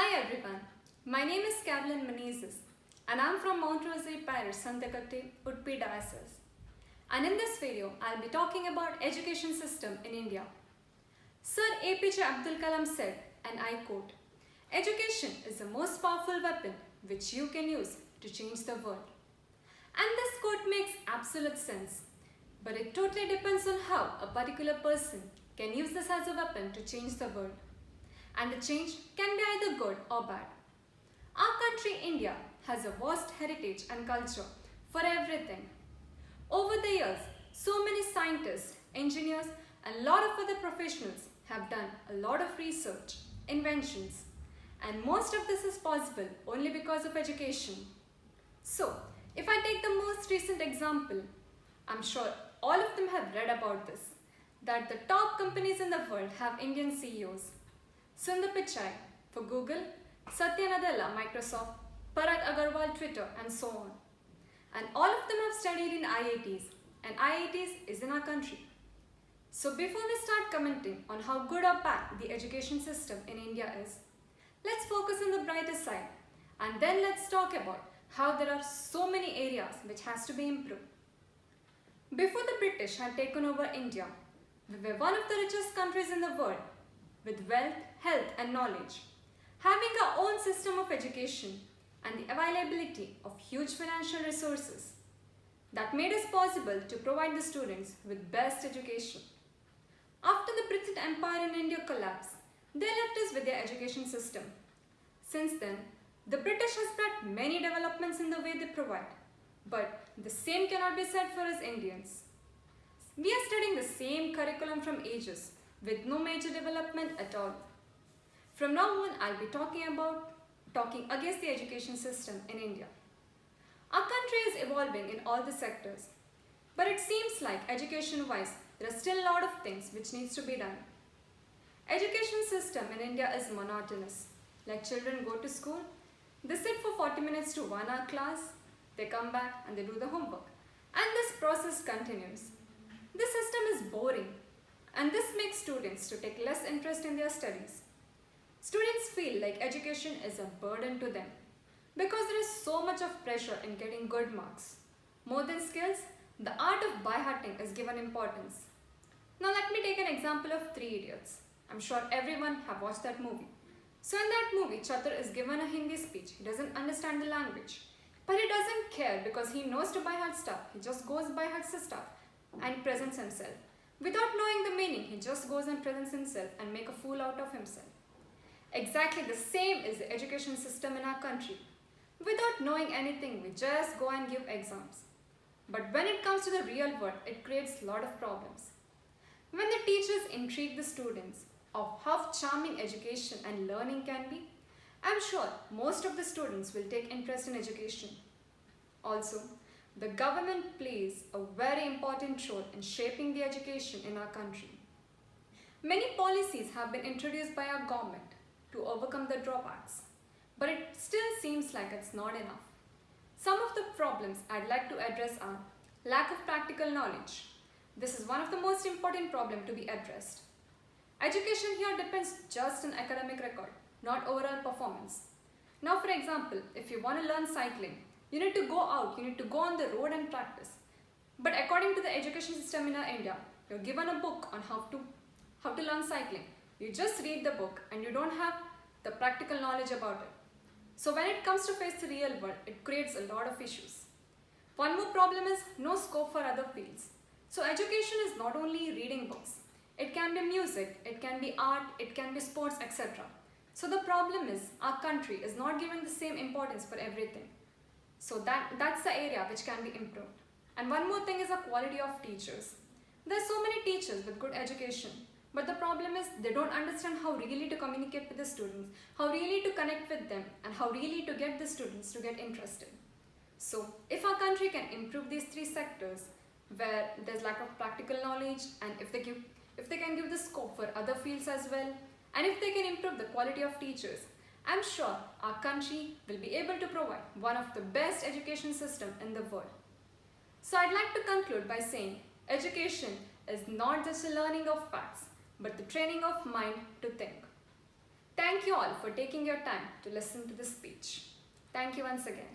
Hi everyone, my name is Carolyn Menezes and I'm from Mount Rosary Parish, Santakatti, Udpi Diocese. And in this video, I'll be talking about education system in India. Sir APJ Abdul Kalam said, and I quote, "Education is the most powerful weapon which you can use to change the world." And this quote makes absolute sense, but it totally depends on how a particular person can use this as a weapon to change the world. And the change can be either good or bad. Our country, India, has a vast heritage and culture for everything. Over the years, so many scientists, engineers, and a lot of other professionals have done a lot of research, inventions, and most of this is possible only because of education. So, if I take the most recent example, I'm sure all of them have read about this, that the top companies in the world have Indian CEOs. Sundar Pichai for Google, Satya Nadella, Microsoft, Parag Agarwal, Twitter, and so on. And all of them have studied in IITs, and IITs is in our country. So before we start commenting on how good or bad the education system in India is, let's focus on the brighter side, and then let's talk about how there are so many areas which has to be improved. Before the British had taken over India, we were one of the richest countries in the world, with wealth, health and knowledge. Having our own system of education and the availability of huge financial resources that made it possible to provide the students with best education. After the British Empire in India collapsed, they left us with their education system. Since then, the British has brought many developments in the way they provide, but the same cannot be said for us Indians. We are studying the same curriculum from ages, with no major development at all. From now on, I'll be talking against the education system in India. Our country is evolving in all the sectors, but it seems like education-wise, there are still a lot of things which needs to be done. Education system in India is monotonous. Like children go to school, they sit for 40 minutes to 1 hour class, they come back and they do the homework. And this process continues. This system is boring. And this makes students to take less interest in their studies. Students feel like education is a burden to them because there is so much of pressure in getting good marks. More than skills, the art of by-hearting is given importance. Now let me take an example of Three Idiots. I'm sure everyone have watched that movie. So in that movie, Chatur is given a Hindi speech. He doesn't understand the language. But he doesn't care because he knows to by-heart stuff. He just goes by-hearts the stuff and presents himself. Without knowing the meaning, he just goes and presents himself and make a fool out of himself. Exactly the same is the education system in our country. Without knowing anything, we just go and give exams. But when it comes to the real world, it creates a lot of problems. When the teachers intrigue the students of how charming education and learning can be, I'm sure most of the students will take interest in education. Also, the government plays a very important role in shaping the education in our country. Many policies have been introduced by our government to overcome the drawbacks, but it still seems like it's not enough. Some of the problems I'd like to address are lack of practical knowledge. This is one of the most important problems to be addressed. Education here depends just on academic record, not overall performance. Now, for example, if you want to learn cycling, you need to go out, you need to go on the road and practice. But according to the education system in India, you're given a book on how to learn cycling. You just read the book and you don't have the practical knowledge about it. So when it comes to face the real world, it creates a lot of issues. One more problem is no scope for other fields. So education is not only reading books. It can be music, it can be art, it can be sports, etc. So the problem is our country is not giving the same importance for everything. So that's the area which can be improved. And one more thing is the quality of teachers. There are so many teachers with good education, but the problem is they don't understand how really to communicate with the students, how really to connect with them, and how really to get the students to get interested. So if our country can improve these three sectors, where there's lack of practical knowledge, and if they can give the scope for other fields as well, and if they can improve the quality of teachers, I'm sure our country will be able to provide one of the best education systems in the world. So I'd like to conclude by saying education is not just a learning of facts, but the training of mind to think. Thank you all for taking your time to listen to this speech. Thank you once again.